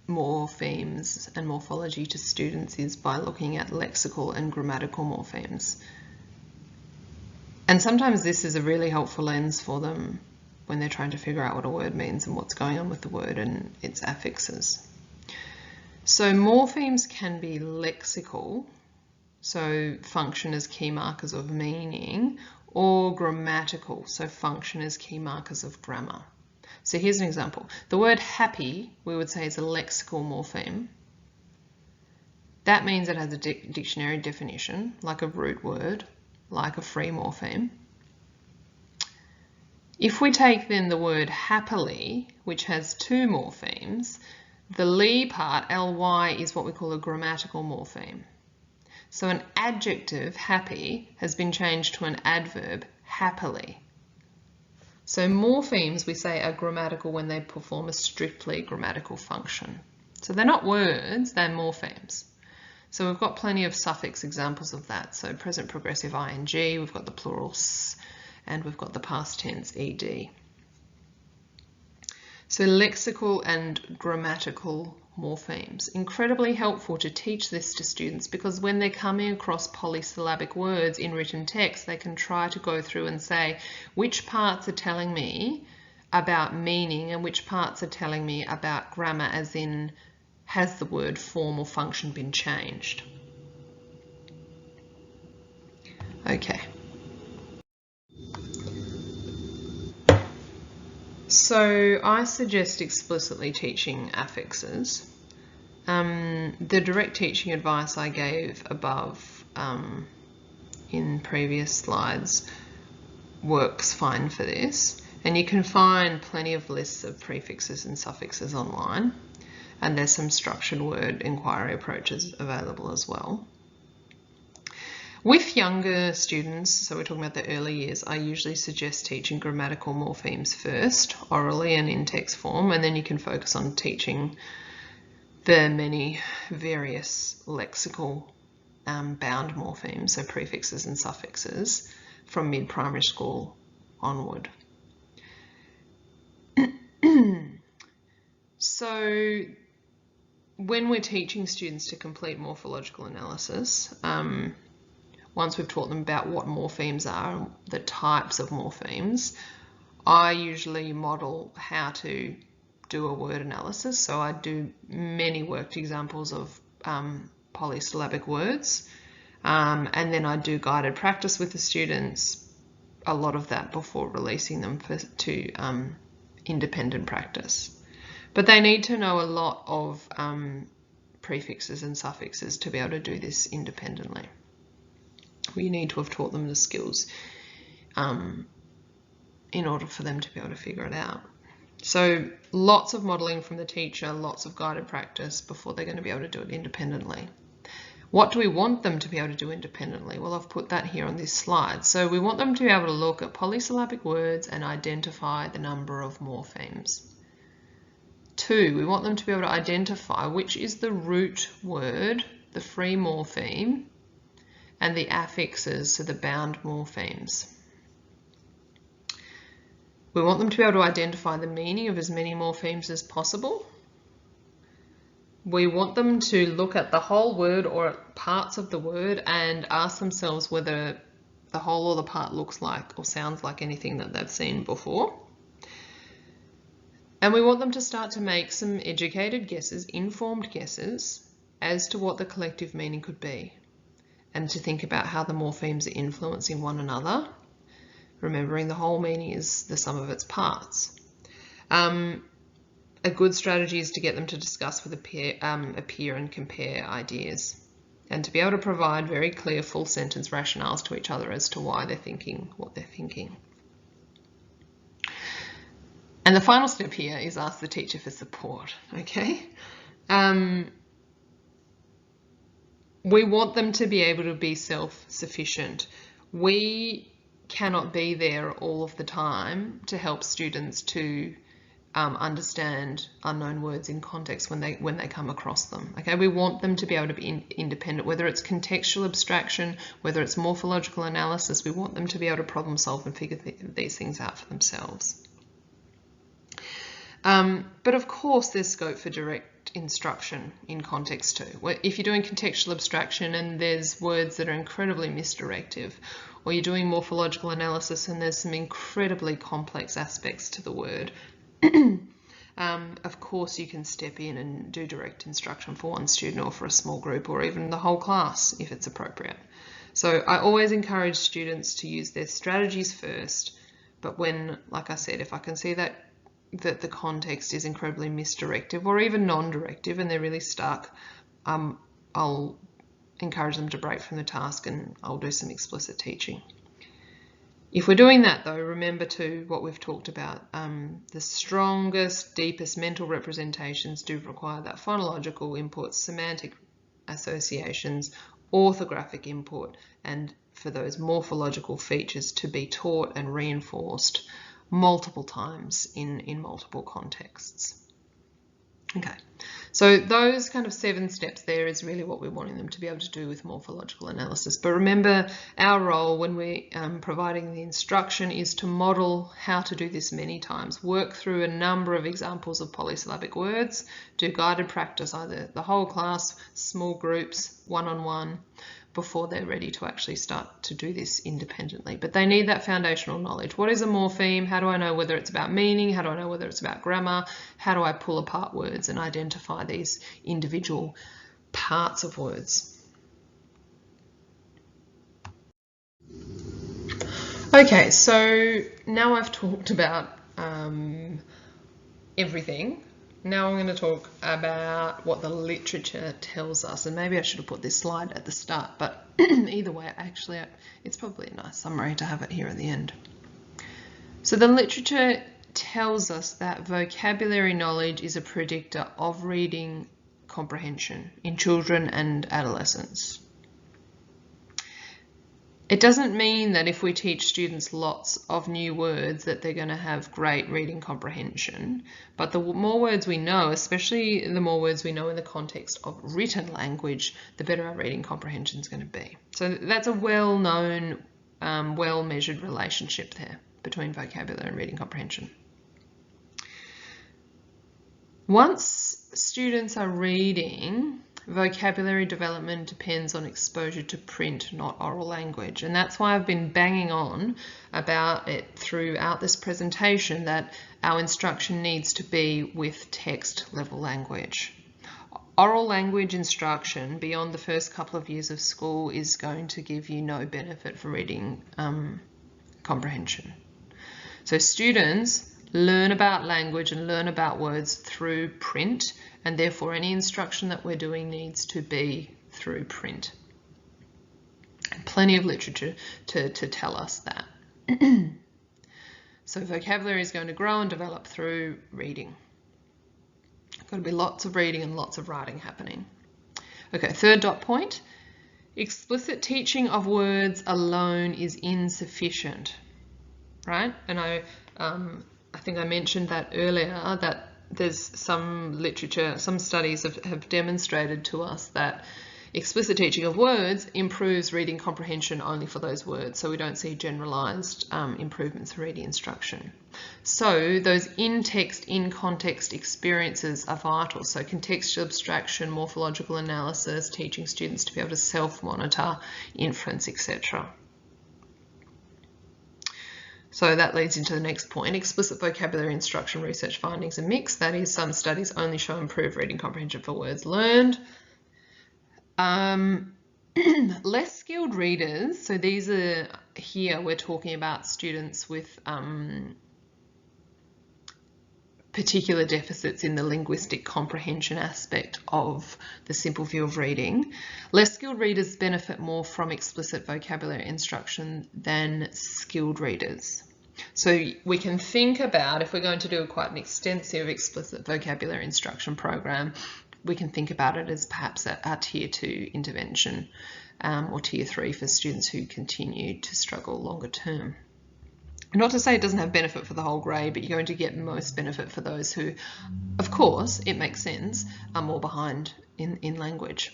morphemes and morphology to students is by looking at lexical and grammatical morphemes. And sometimes this is a really helpful lens for them when they're trying to figure out what a word means and what's going on with the word and its affixes. So morphemes can be lexical, so function as key markers of meaning, or grammatical, so function as key markers of grammar. So here's an example. The word happy, we would say, is a lexical morpheme. That means it has a dictionary definition, like a root word, like a free morpheme. If we take then the word happily, which has two morphemes, the ly part, ly, is what we call a grammatical morpheme. So an adjective, happy, has been changed to an adverb, happily. So morphemes, we say, are grammatical when they perform a strictly grammatical function. So they're not words, they're morphemes. So we've got plenty of suffix examples of that. So present progressive ing, we've got the plural s, and we've got the past tense ed. So lexical and grammatical morphemes. Incredibly helpful to teach this to students because when they're coming across polysyllabic words in written text, they can try to go through and say which parts are telling me about meaning and which parts are telling me about grammar, as in has the word form or function been changed. Okay. So I suggest explicitly teaching affixes. The direct teaching advice I gave above in previous slides works fine for this. And you can find plenty of lists of prefixes and suffixes online. And there's some structured word inquiry approaches available as well. With younger students, so we're talking about the early years, I usually suggest teaching grammatical morphemes first, orally and in text form, and then you can focus on teaching the many various lexical bound morphemes, so prefixes and suffixes, from mid-primary school onward. So when we're teaching students to complete morphological analysis, once we've taught them about what morphemes are, the types of morphemes, I usually model how to do a word analysis. So I do many worked examples of polysyllabic words, and then I do guided practice with the students, a lot of that before releasing them to independent practice. But they need to know a lot of prefixes and suffixes to be able to do this independently. We need to have taught them the skills in order for them to be able to figure it out. So lots of modelling from the teacher, lots of guided practice before they're going to be able to do it independently. What do we want them to be able to do independently? Well, I've put that here on this slide. So we want them to be able to look at polysyllabic words and identify the number of morphemes. 2, we want them to be able to identify which is the root word, the free morpheme, and the affixes, so the bound morphemes. We want them to be able to identify the meaning of as many morphemes as possible. We want them to look at the whole word or parts of the word and ask themselves whether the whole or the part looks like or sounds like anything that they've seen before. And we want them to start to make some educated guesses, informed guesses, as to what the collective meaning could be, and to think about how the morphemes are influencing one another, remembering the whole meaning is the sum of its parts. A good strategy is to get them to discuss with a peer and compare ideas, and to be able to provide very clear full sentence rationales to each other as to why they're thinking what they're thinking. And the final step here is ask the teacher for support, okay? We want them to be able to be self-sufficient. We cannot be there all of the time to help students to understand unknown words in context when they come across them. Okay, we want them to be able to be independent, whether it's contextual abstraction, whether it's morphological analysis. We want them to be able to problem solve and figure these things out for themselves. But of course, there's scope for direct instruction in context too. If you're doing contextual abstraction and there's words that are incredibly misdirective, or you're doing morphological analysis and there's some incredibly complex aspects to the word, of course you can step in and do direct instruction for one student or for a small group or even the whole class if it's appropriate. So I always encourage students to use their strategies first, but when, like I said, if I can see that the context is incredibly misdirective or even non-directive and they're really stuck, I'll encourage them to break from the task and I'll do some explicit teaching. If we're doing that though, remember too what we've talked about. The strongest, deepest mental representations do require that phonological input, semantic associations, orthographic input, and for those morphological features to be taught and reinforced multiple times in multiple contexts. Okay, so those kind of 7 steps there is really what we're wanting them to be able to do with morphological analysis. But remember, our role when we're providing the instruction is to model how to do this many times, work through a number of examples of polysyllabic words, do guided practice, either the whole class, small groups, one-on-one, before they're ready to actually start to do this independently. But they need that foundational knowledge. What is a morpheme? How do I know whether it's about meaning? How do I know whether it's about grammar? How do I pull apart words and identify these individual parts of words? Okay, so now I've talked about everything. Now I'm going to talk about what the literature tells us, and maybe I should have put this slide at the start, but either way, actually, it's probably a nice summary to have it here at the end. So the literature tells us that vocabulary knowledge is a predictor of reading comprehension in children and adolescents. It doesn't mean that if we teach students lots of new words that they're going to have great reading comprehension, but the more words we know, especially the more words we know in the context of written language, the better our reading comprehension is going to be. So that's a well-known, well-measured relationship there between vocabulary and reading comprehension. Once students are reading, vocabulary development depends on exposure to print, not oral language. And that's why I've been banging on about it throughout this presentation, that our instruction needs to be with text level language. Oral language instruction beyond the first couple of years of school is going to give you no benefit for reading comprehension. So students learn about language and learn about words through print, and therefore any instruction that we're doing needs to be through print. Plenty of literature to tell us that. So vocabulary is going to grow and develop through reading. Got to be lots of reading and lots of writing happening. Okay, third dot point. Explicit teaching of words alone is insufficient, right? And I think I mentioned that earlier, that there's some literature, some studies have demonstrated to us that explicit teaching of words improves reading comprehension only for those words, so we don't see generalized improvements in reading instruction. So those in-text, in-context experiences are vital. So contextual abstraction, morphological analysis, teaching students to be able to self-monitor, inference, etc. So that leads into the next point. Explicit vocabulary instruction research findings are mixed. That is, some studies only show improved reading comprehension for words learned. Less skilled readers, so these are, here we're talking about students with particular deficits in the linguistic comprehension aspect of the simple view of reading. Less skilled readers benefit more from explicit vocabulary instruction than skilled readers. So we can think about, if we're going to do quite an extensive explicit vocabulary instruction program, we can think about it as perhaps a Tier 2 intervention or Tier 3 for students who continue to struggle longer term. Not to say it doesn't have benefit for the whole grade, but you're going to get most benefit for those who, of course, it makes sense, are more behind in language.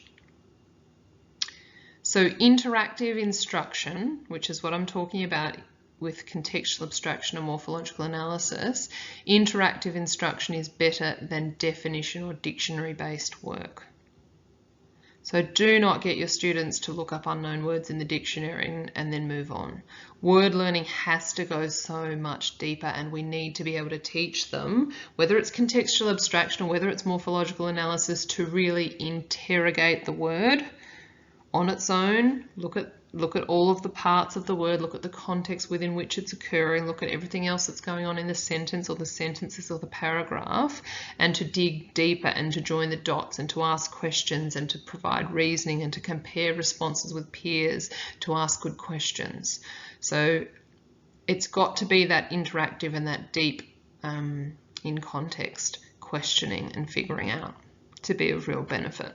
So interactive instruction, which is what I'm talking about with contextual abstraction and morphological analysis, interactive instruction is better than definition or dictionary-based work. So do not get your students to look up unknown words in the dictionary and then move on. Word learning has to go so much deeper, and we need to be able to teach them, whether it's contextual abstraction or whether it's morphological analysis, to really interrogate the word on its own. Look at all of the parts of the word, look at the context within which it's occurring, look at everything else that's going on in the sentence or the sentences or the paragraph, and to dig deeper and to join the dots and to ask questions and to provide reasoning and to compare responses with peers, to ask good questions. So it's got to be that interactive and that deep in context questioning and figuring out to be of real benefit.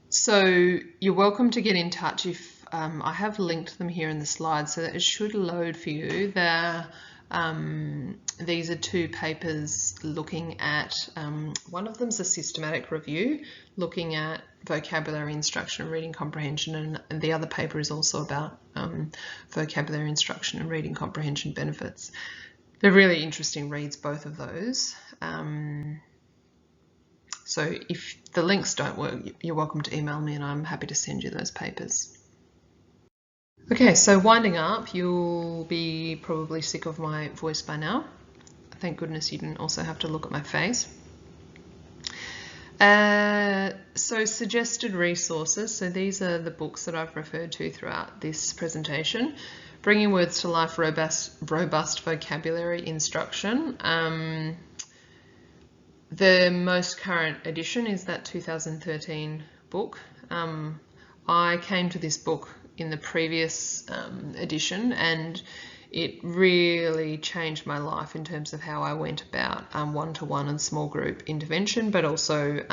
So you're welcome to get in touch if I have linked them here in the slides, so that it should load for you. These are two papers looking at, one of them's a systematic review looking at vocabulary instruction and reading comprehension, and the other paper is also about vocabulary instruction and reading comprehension benefits. They're really interesting reads, both of those. So if the links don't work, you're welcome to email me and I'm happy to send you those papers. Okay, so winding up, you'll be probably sick of my voice by now. Thank goodness you didn't also have to look at my face. So suggested resources. So these are the books that I've referred to throughout this presentation. Bringing Words to Life, Robust Vocabulary Instruction. The most current edition is that 2013 book. I came to this book in the previous edition, and it really changed my life in terms of how I went about one-to-one and small group intervention, but also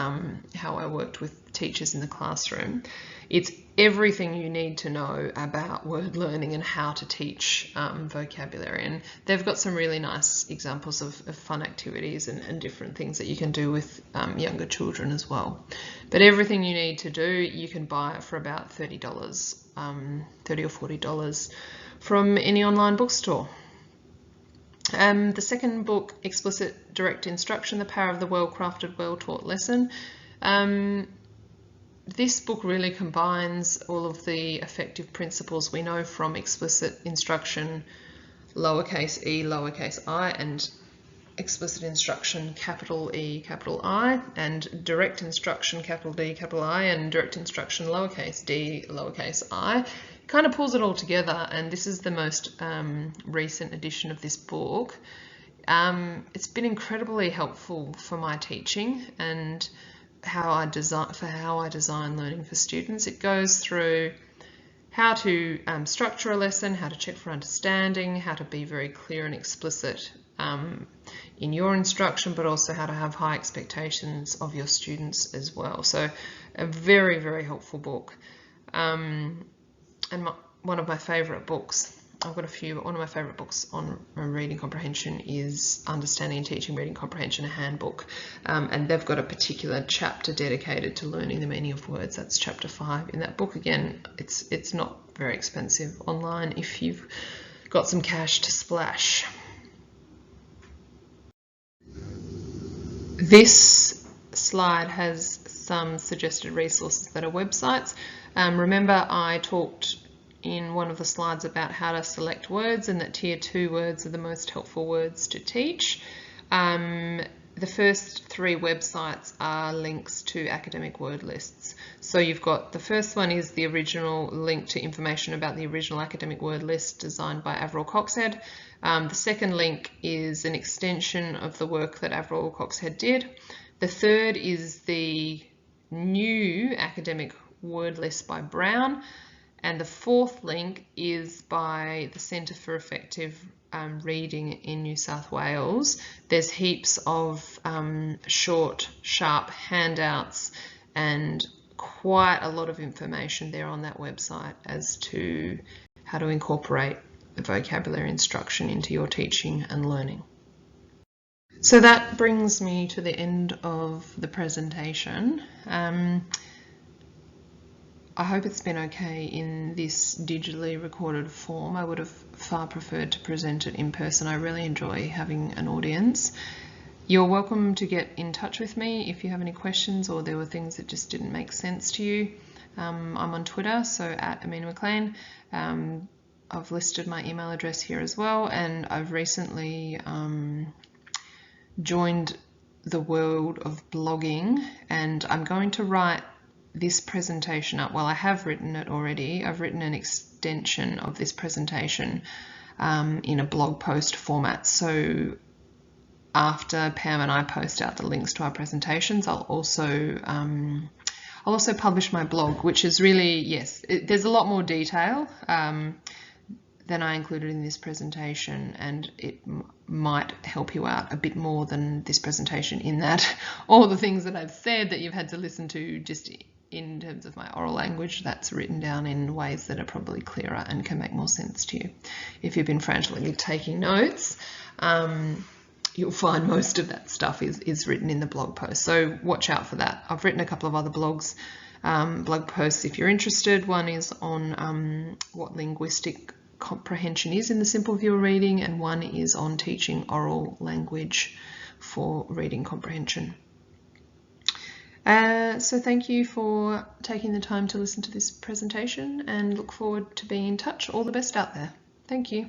how I worked with teachers in the classroom. It's everything you need to know about word learning and how to teach vocabulary, and they've got some really nice examples of fun activities and different things that you can do with younger children as well. But everything you need to do, you can buy it for about $30, $30 or $40 from any online bookstore. The second book, Explicit Direct Instruction, The Power of the Well-Crafted, Well-Taught Lesson. This book really combines all of the effective principles we know from explicit instruction, lowercase e, lowercase I, and explicit instruction, capital E, capital I, and direct instruction, capital D, capital I, and direct instruction, lowercase d, lowercase I. Kind of pulls it all together, and this is the most recent edition of this book. It's been incredibly helpful for my teaching and how I design learning for students. It goes through how to structure a lesson, how to check for understanding, how to be very clear and explicit in your instruction, but also how to have high expectations of your students as well. So a very, very helpful book. And one of my favourite books, I've got a few, but one of my favourite books on reading comprehension is Understanding and Teaching Reading Comprehension, a handbook. And they've got a particular chapter dedicated to learning the meaning of words. That's chapter 5 in that book. Again, it's not very expensive online if you've got some cash to splash. This slide has some suggested resources that are websites. Remember, I talked in one of the slides about how to select words, and that Tier 2 words are the most helpful words to teach. The first 3 websites are links to academic word lists. So you've got, the first one is the original link to information about the original academic word list designed by Avril Coxhead. The second link is an extension of the work that Avril Coxhead did. The third is the new academic word list by Brown. And the fourth link is by the Centre for Effective Reading in New South Wales. There's heaps of short, sharp handouts and quite a lot of information there on that website as to how to incorporate the vocabulary instruction into your teaching and learning. So that brings me to the end of the presentation. I hope it's been okay in this digitally recorded form. I would have far preferred to present it in person. I really enjoy having an audience. You're welcome to get in touch with me if you have any questions or there were things that just didn't make sense to you. I'm on Twitter, so at Emina McLean. I've listed my email address here as well, and I've recently joined the world of blogging, and I'm going to write this presentation up. Well, I have written it already. I've written an extension of this presentation in a blog post format. So after Pam and I post out the links to our presentations, I'll also publish my blog, which is really, yes, there's a lot more detail than I included in this presentation, and it might help you out a bit more than this presentation in that all the things that I've said that you've had to listen to just in terms of my oral language, that's written down in ways that are probably clearer and can make more sense to you. If you've been frantically taking notes, you'll find most of that stuff is written in the blog post. So watch out for that. I've written a couple of other blog posts if you're interested. One is on what linguistic comprehension is in the simple view of reading, and one is on teaching oral language for reading comprehension. So thank you for taking the time to listen to this presentation, and look forward to being in touch. All the best out there. Thank you.